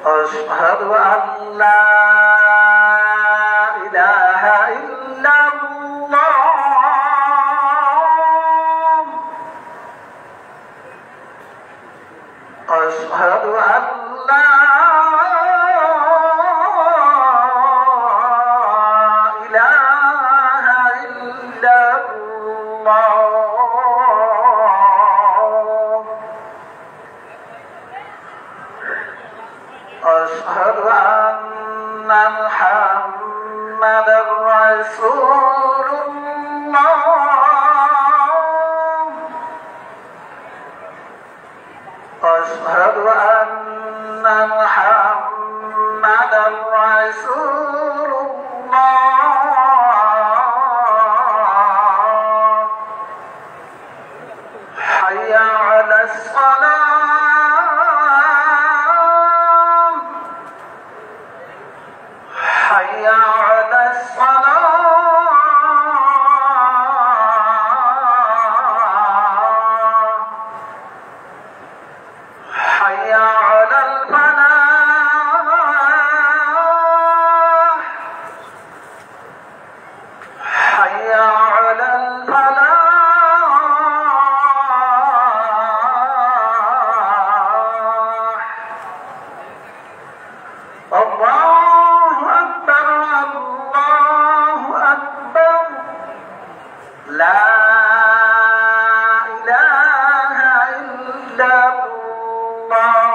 أشهد أن لا إله إلا الله أشهد أن لا إله إلا الله أشهد أن محمدا رسول الله أشهد أن محمدا رسول الله حي على الصلاة حي على الصلاة حي على الفلاح حي على الفلاح الله أكبر الله أكبر لا إله إلا الله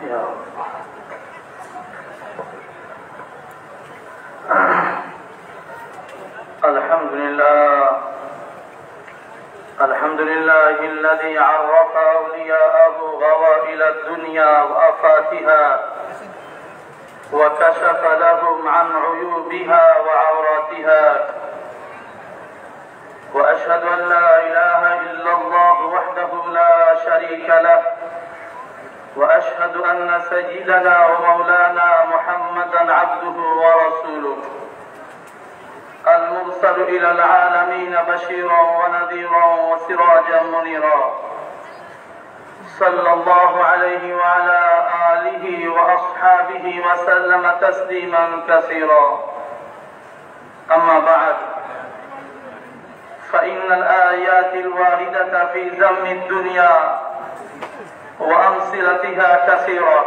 يا الله الحمد لله الذي عرف أولياءه غوائل الدنيا وآفاتها وكشف لهم عن عيوبها وعوراتها وأشهد أن لا إله إلا الله وحده لا شريك له وأشهد أن سيدنا ومولانا محمدا عبده ورسوله المرسل إلى العالمين بشيرا ونذيرا وسراجا منيرا صلى الله عليه وعلى آله وأصحابه وسلم تسليما كثيرا أما بعد فإن الآيات الواردة في ذم الدنيا وأمثلتها كثيرة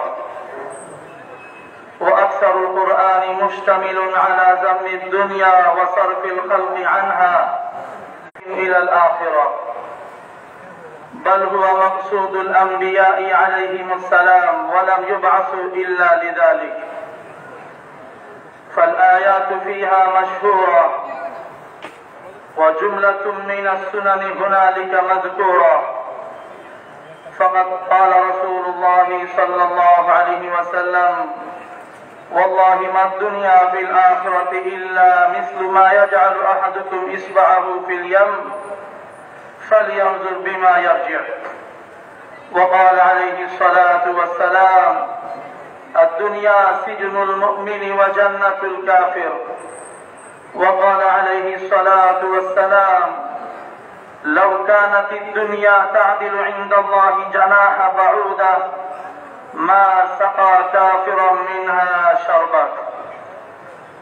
وأكثر القرآن مشتمل على ذم الدنيا وصرف الخلق عنها إلى الآخرة بل هو مقصود الأنبياء عليهم السلام ولم يبعثوا إلا لذلك فالآيات فيها مشهورة وجملة من السنن هنالك مذكورة فقد قال رسول الله صلى الله عليه وسلم والله ما الدنيا في الآخرة إلا مثل ما يجعل أحدكم إصبعه في اليم فلينظر بما يرجع وقال عليه الصلاة والسلام الدنيا سجن المؤمن وجنة الكافر وقال عليه الصلاة والسلام لو كانت الدنيا تعدل عند الله جناح بعوضة ما سقى كافرا منها شربة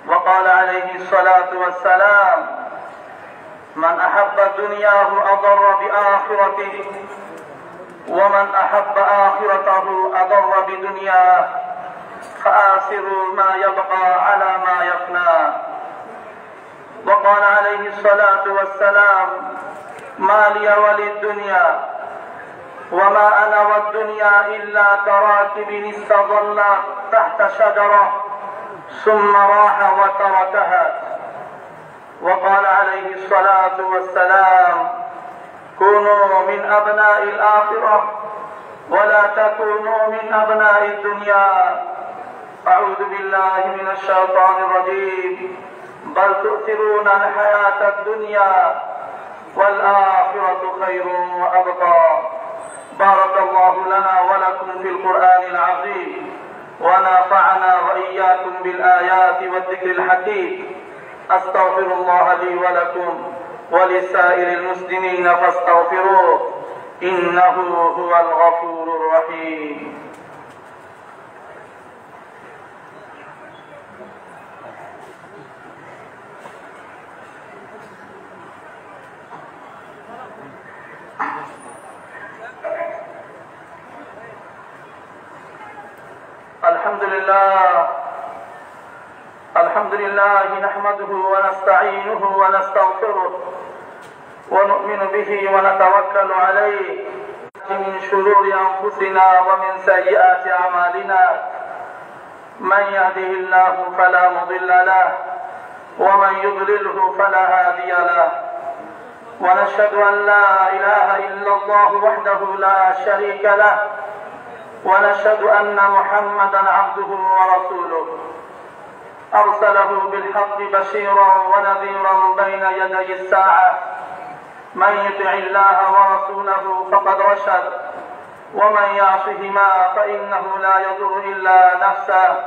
وقال عليه الصلاة والسلام من أحب دنياه أضر بآخرته ومن أحب آخرته أضر بدنياه فآثروا ما يبقى على ما يفنى وقال عليه الصلاة والسلام ما لي وللدنيا وما أنا والدنيا إلا كراكب استظل تحت شجرة ثم راح وتركها وقال عليه الصلاة والسلام كونوا من أبناء الآخرة ولا تكونوا من أبناء الدنيا. أعوذ بالله من الشيطان الرجيم. بل تؤثرون الحياة الدنيا والآخرة خير وأبقى. بارك الله لنا ولكم في القرآن العظيم، ونفعنا وإياكم بالآيات والذكر الحكيم. أستغفر الله لي ولكم ولسائر المسلمين فاستغفروه إنه هو الغفور الرحيم. الحمد لله نحمده ونستعينه ونستغفره ونؤمن به ونتوكل عليه من شرور أنفسنا ومن سيئات أعمالنا. من يهده الله فلا مضل له ومن يضلله فلا هادي له. ونشهد أن لا إله إلا الله وحده لا شريك له، ونشهد أن محمدا عبده ورسوله أرسله بالحق بشيرا ونذيرا بين يدي الساعة. من يطع الله ورسوله فقد رشد، ومن يعصهما فإنه لا يضر إلا نفسه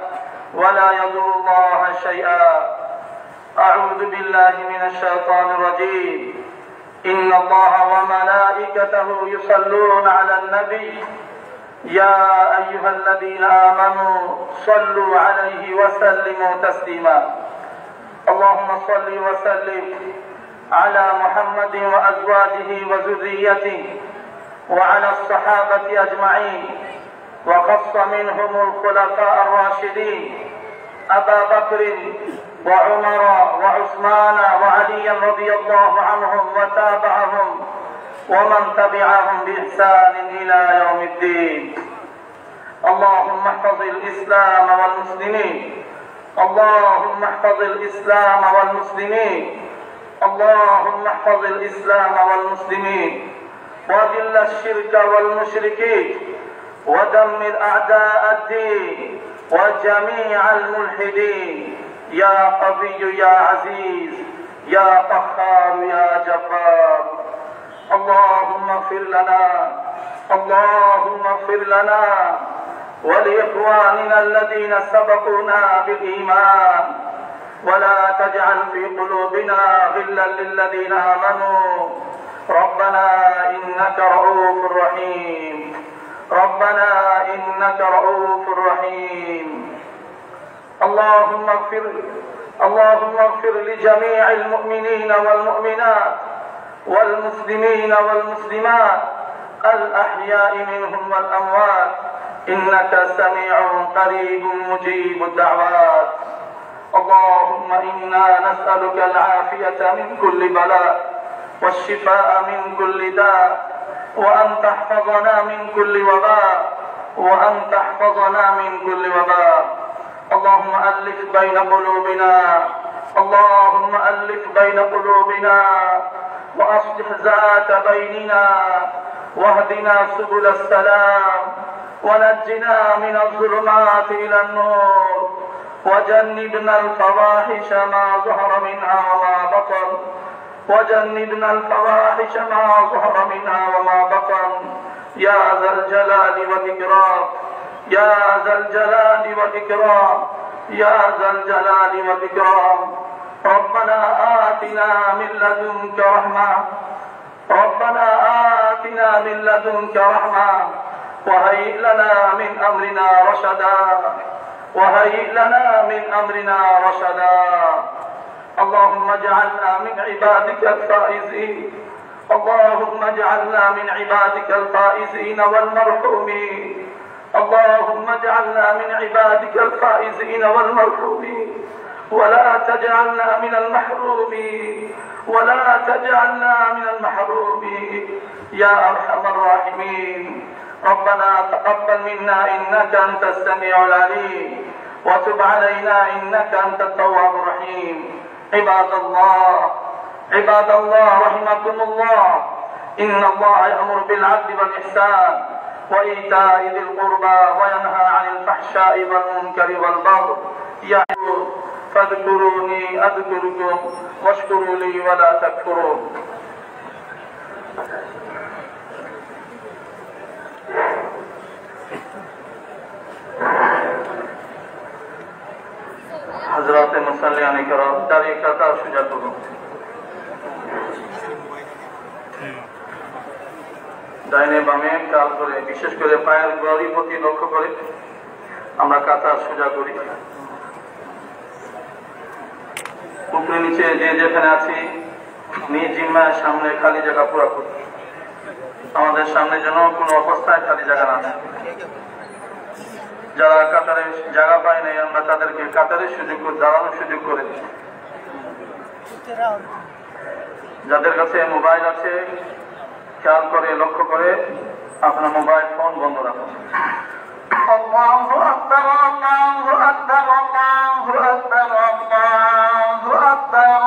ولا يضر الله شيئا. أعوذ بالله من الشيطان الرجيم. إن الله وملائكته يصلون على النبي يا أيها الذين آمنوا صلوا عليه وسلموا تسليما. اللهم صل وسلم على محمد وأزواجه وذريته وعلى الصحابة أجمعين، وخص منهم الخلفاء الراشدين أبا بكر وعمر وعثمان وعليا رضي الله عنهم وتابعهم ومن تبعهم بإحسان إلى يوم الدين. اللهم احفظ الإسلام والمسلمين. اللهم احفظ الإسلام والمسلمين. اللهم احفظ الإسلام والمسلمين، وذل الشرك والمشركين، ودمر أعداء الدين وجميع الملحدين يا قوي يا عزيز يا قهار يا جبار. اللهم اغفر لنا، اللهم اغفر لنا ولإخواننا الذين سبقونا بالإيمان، ولا تجعل في قلوبنا غلا للذين آمنوا ربنا إنك رؤوف رحيم. ربنا إنك رؤوف رحيم. اللهم اغفر لجميع المؤمنين والمؤمنات والمسلمين والمسلمات الأحياء منهم والأموات إنك سميع قريب مجيب الدعوات. اللهم إنا نسألك العافية من كل بلاء والشفاء من كل داء، وأن تحفظنا من كل وباء، وأن تحفظنا من كل وباء. اللهم ألف بين قلوبنا، اللهم ألف بين قلوبنا، وأصلح ذات بيننا، واهدنا سبل السلام، ونجنا من الظلمات إلى النور، وجنبنا الفواحش ما ظهر منها وما بطن، وجنبنا الفواحش ما ظهر منها وما بطن، يا ذا الجلال والإكرام، يا ذا الجلال والإكرام، يا ذا الجلال والإكرام. ربنا آتنا من لدنك رحمة، ربنا آتنا من لدنك رحمة، وهيئ لنا من أمرنا رشدا، وهيئ لنا من أمرنا رشدا. اللهم اجعلنا من عبادك الفائزين، اللهم اجعلنا من عبادك الفائزين والمرحومين، اللهم اجعلنا من عبادك الفائزين والمرحومين، ولا تجعلنا من المحرومين، ولا تجعلنا من المحرومين يا أرحم الراحمين. ربنا تقبل منا إنك أنت السميع العليم، وتب علينا إنك أنت التواب الرحيم. عباد الله رحمكم الله، إن الله يأمر بالعدل والإحسان وإيتاء ذي القربى وينهى عن الفحشاء والمنكر والبغي يعظكم فاذكروني أذكركم واشكروا لي ولا تكفرون حضرات মুসাল্লিয়ান کرام দাঁড়িয়ে কাতার সোজা করুন। ডাইনে বামে কাল করে বিশেষ করে পায়ের গোড়ালির প্রতি লক্ষ্য করে আমরা কাতার সোজা করি। উপরে নিচে যে যেখানে আছি নিজ জিম্মার সামনে খালি জায়গা পুরা করি। আমাদের সামনে যেন কোনো অবস্থায় খালি জায়গা না থাকে। যারা কাতারে জায়গা পায় নাই আমরা তাদেরকে কাতারের সুযোগ করে দাঁড়ানোর সুযোগ করে দিই। যাদের কাছে মোবাইল আছে খেয়াল করে লক্ষ্য করে আপনার মোবাইল ফোন বন্ধ রাখুন। আল্লাহু আকবার আল্লাহু আকবার আল্লাহু আকবার আল্লাহু আকবার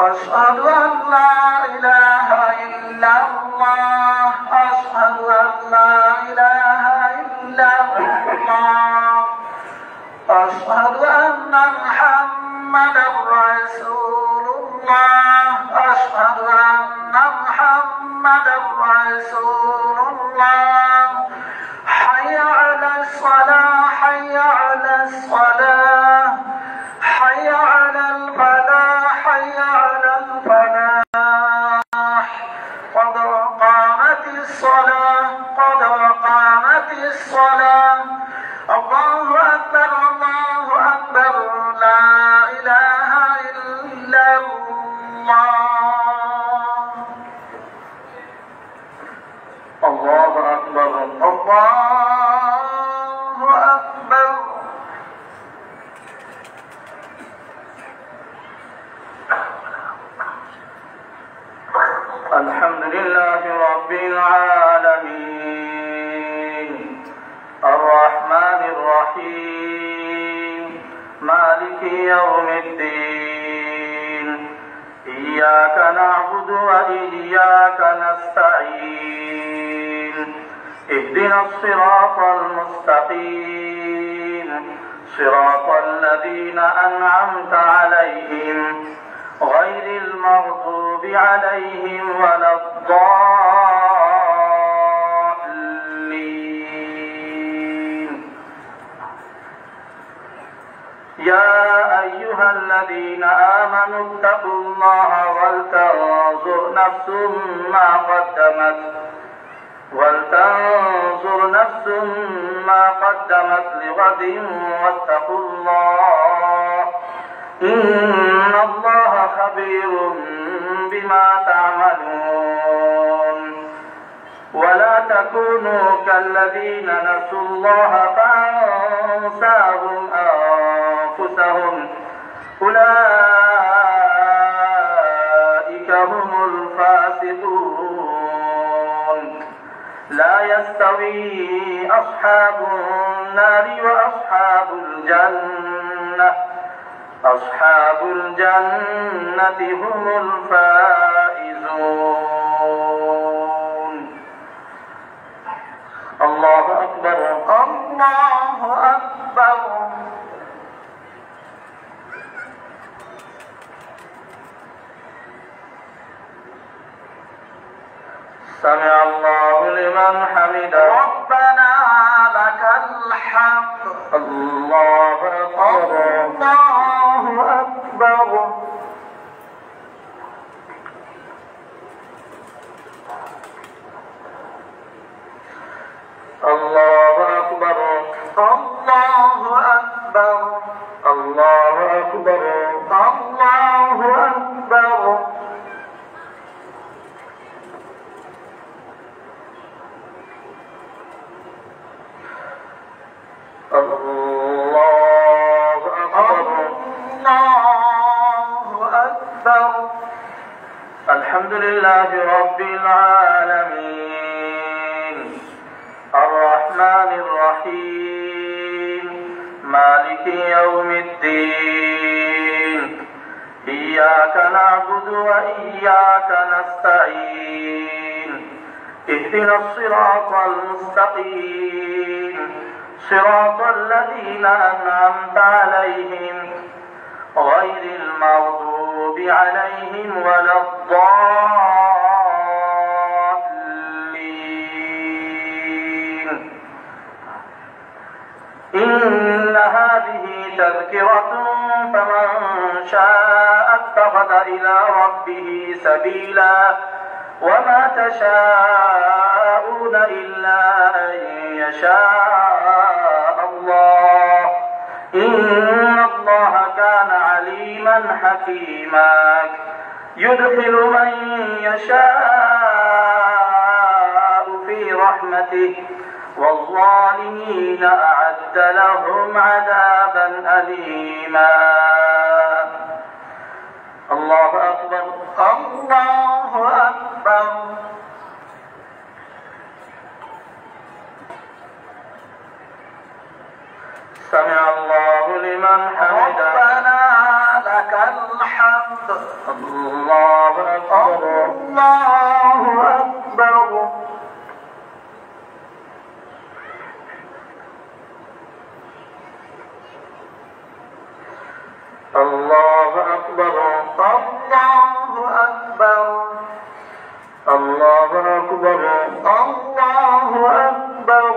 আশহাদু আন লা ইলাহা ইল্লাল্লাহ আশহাদু আন লা ইলাহা ইল্লাল্লাহ আশহাদু আন্না মুহাম্মাদার রাসূলুল্লাহ আশহাদু আন্না মুহাম্মাদার রাসূলুল্লাহ হাইয়া আলাস সালাহ হাইয়া আলাস সালাহ হাইয়া আলাল ফালাহ হাইয়া আলাল ফালাহ قد قامت الصلاة قد قامت الصلاة الله أكبر الله أكبر لا إله إلا الله الله أكبر الله أكبر الحمد لله رب العالمين الرحمن الرحيم مالك يوم الدين إياك نعبد وإياك نستعين اهدنا الصراط المستقيم صراط الذين أنعمت عليهم غير المغضوب عليهم ولا الضالين يا أيها الذين آمنوا اتقوا الله ولتنظر نفس ما قدمت لغد واتقوا الله إن الله خبير بما تعملون ولا تكونوا كالذين نسوا الله فأنساهم أنفسهم أولئك هم الفاسقون لا يستوي أصحاب النار وأصحاب الجنة أصحاب الجنة هم الفائزون الله أكبر الله أكبر سمع الله لمن حمده ربنا لك الحمد الله أكبر الله أكبر الله أكبر الله أكبر الله أكبر الله أكبر الله أكبر الله أكبر الحمد لله رب العالمين الرحمن الرحيم مالك يوم الدين إياك نعبد وإياك نستعين اهدنا الصراط المستقيم صراط الذين أنعمت عليهم غير المغضوب عليهم ولا الضالين. إن هذه تذكرة فمن شاء اتخذ إلى ربه سبيلا وما تشاءون إلا أن يشاء الله إن الله كان عليما حكيما يدخل من يشاء في رحمته والظالمين أعد لهم عذابا أليما. الله أكبر الله أكبر. سمع الله لمن حمده ربنا لك الحمد. الله أكبر الله أكبر. الله أكبر الله أكبر. الله أكبر الله أكبر.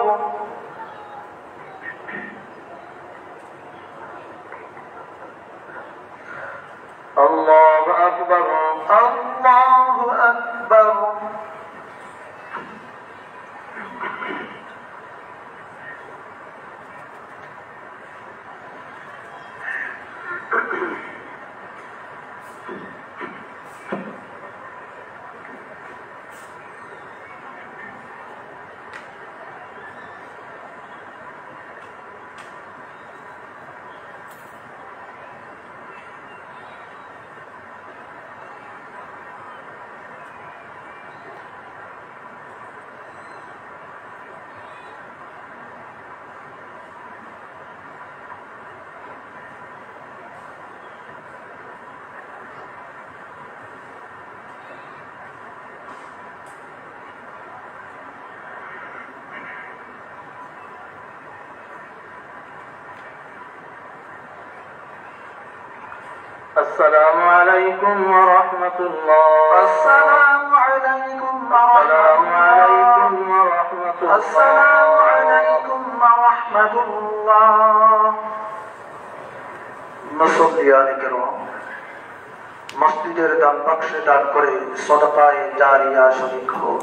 الله أكبر الله أكبر. السلام عليكم ورحمة الله. السلام عليكم ورحمة الله. السلام عليكم ورحمة الله. মুসল্লিয়ান কিরাম, মসজিদের দান বাক্সে দান করে সদকায়ে জারিয়া শরীক হও।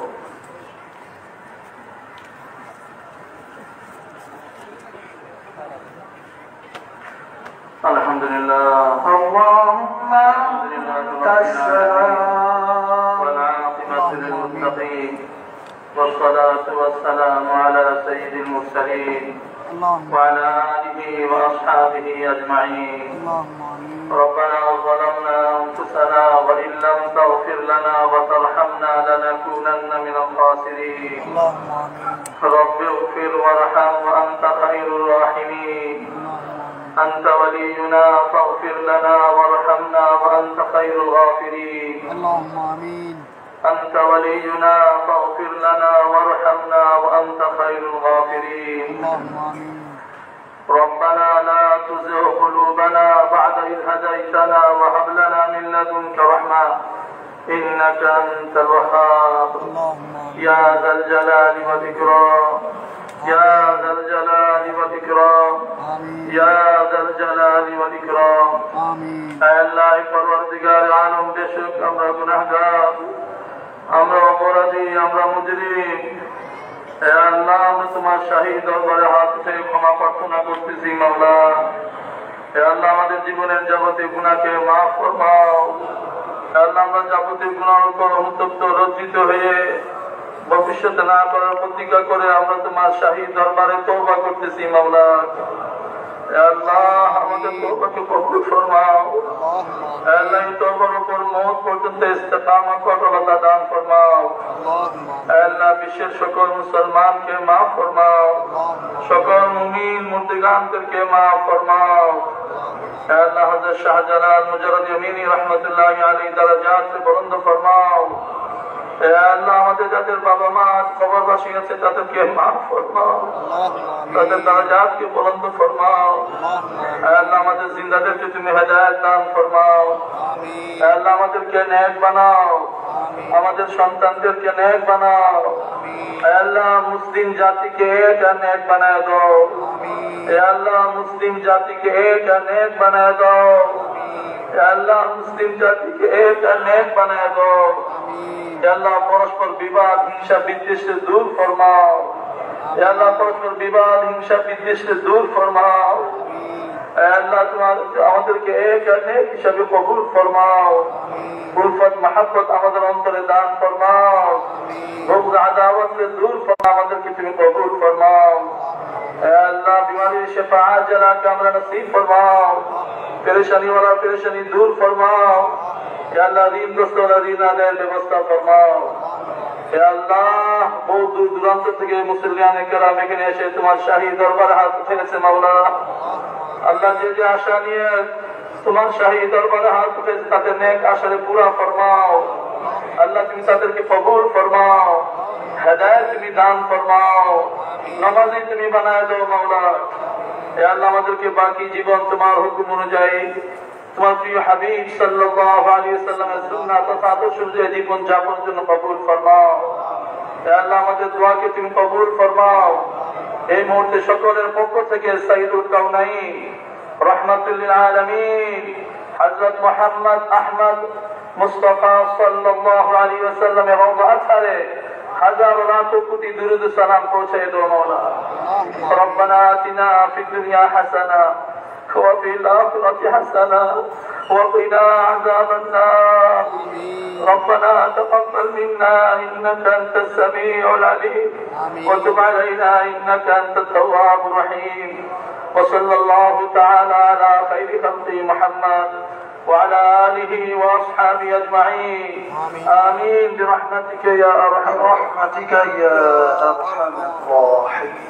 الحمد لله اللهم أنت السلام والعاقبة للمتقين والصلاة والسلام على سيد المرسلين وعلى آله وأصحابه أجمعين. ربنا ظلمنا أنفسنا وإن لم تغفر لنا وترحمنا لنكونن من الخاسرين. رب اغفر وارحم وأنت خير الراحمين. أنت ولينا فاغفر لنا وارحمنا وأنت خير الغافرين. اللهم آمين. أنت ولينا فاغفر لنا وارحمنا وأنت خير الغافرين. اللهم آمين. ربنا لا تزغ قلوبنا بعد إذ هديتنا وهب لنا من لدنك رحمة إنك أنت الوهاب. اللهم آمين. يا ذا الجلال والإكرام يا ذا الجلال والإكرام آمين. يا ذا الجلال والإكرام. آمين. আল্লাহ পরওয়ারদিগার আলম বেশক আমরা গুনাহগার, আমরা অপরাধী, আমরা মুজরিম। হে আল্লাহ, আমরা তোমার শাহী দরবারে হাত থেকে ক্ষমা প্রার্থনা করতেছি মাওলা। হে আল্লাহ, আমাদের জীবনের যাবতীয় গুনাহকে মাফ ফরমাও। হে আল্লাহ, আমরা যাবতীয় গুনাহের উপর অনুতপ্ত লজ্জিত হয়ে ভবিষ্যতে না করার প্রতিজ্ঞা করে আমরা তোমার শাহী দরবারে তওবা করতেছি মাওলা। হে আল্লাহ, আমাদের তওবাকে কবুল ফরমাও। হে আল্লাহ, এই তওবার উপর মওত পর্যন্ত ইস্তেকামত অটলতা দান ফরমাও। হে আল্লাহ, বিশ্বের সকল মুসলমানকে মাফ ফরমাও, সকল মুমিন মুর্দিগানদেরকে মাফ ফরমাও। হে আল্লাহ, হযরত শাহজালাল মুজাররদ ইয়ামিনী রাহমাতুল্লাহি আলাইহি দরজাত বুলন্দ ফরমাও। আল্লাহ আমাদের যাদের বাবা মা কবরবাসী আছে তাদেরকে মাফ ফরমাও, তাদের দরজাতকে বুলন্দ ফরমাও। আল্লাহ আমাদের জিন্দাদেরকে তুমি হেদায়েত দান ফরমাও। আল্লাহ আমাদেরকে নেক বানাও, আমাদের সন্তানদেরকে নেক বানাও। আল্লাহ মুসলিম জাতিকে এক নেক বানায় দাও। আল্লাহ মুসলিম জাতিকে এক নেক বানায় দাও। আল্লাহ মুসলিম জাতিকে এক নেক বানায় দাও। আল্লাহ পরস্পর বিবাদ হিংসা বিদ্বেষকে দূর ফরমাও। আল্লাহ পরস্পর বিবাদ হিংসা বিদ্বেষকে দূর ফরমাও। আল্লাহ তোমার আমাদেরকে এক নেক হিসাবে কবুল ফরমাও। উলফত মাহাব্বত আমাদের অন্তরে দান ফরমাও। বুগদ আদাওয়াতকে দূর ফরমাও, আমাদেরকে তুমি কবুল ফরমাও। আল্লাহ বিমারির শিফা আজলাকে আমরা নসিব ফরমাও। পেরেশানি ওয়ালা পেরেশানি দূর ফরমাও। আল্লাহ ঋণগ্রস্ত ওয়ালা ঋণ আদায়ের ব্যবস্থা ফরমাও। আল্লাহ বহু দূর দূরান্ত থেকে মুসলিয়ানে কেরাম এখানে এসে তোমার শাহী দরবারে হাত উঠেছে মাওলা। আল্লাহ যে যে আশা নিয়ে তোমার শাহী দরবারে হাত উঠেছে তাদের নেক আশারে পুরা ফরমাও। আল্লাহ তুমি তাদেরকে কবুল ফরমাও, হেদায়েত তুমি দান ফরমাও, নামাজি তুমি বানায় দাও মাওলা। আল্লাহ আমাদেরকে বাকি জীবন তোমার হুকুম অনুযায়ী তোমার প্রিয় হাবিব সাল্লাল্লাহু আলাইহি ওয়াসাল্লামের সুন্নাত ও আদর্শ অনুযায়ী জীবন যাপনের জন্য কবুল ফরমাও। আল্লাহ আমাদের দোয়াকে তুমি কবুল ফরমাও। এই মুহূর্তে সকলের পক্ষ থেকে সাইয়্যিদুল কাউনাইন রাহমাতুল লিল আলামিন হযরত মুহাম্মদ আহমদ মুস্তাফা সাল্লাল্লাহু আলাইহি ওয়াসাল্লামের রওজা আছারে হাজারো লাখো কোটি দুরূদ সালাম পৌঁছে দাও মাওলা। রব্বানা আতিনা ফিদ দুনিয়া হাসানা وفي الآخرة حسنة وقنا عذاب النار. ربنا تقبل منا إنك أنت السميع العليم وتب علينا إنك أنت التواب الرحيم. وصلى الله تعالى على خير خلقه محمد وعلى آله وأصحابه أجمعين. آمين برحمتك يا أرحم برحمتك يا أرحم الراحمين.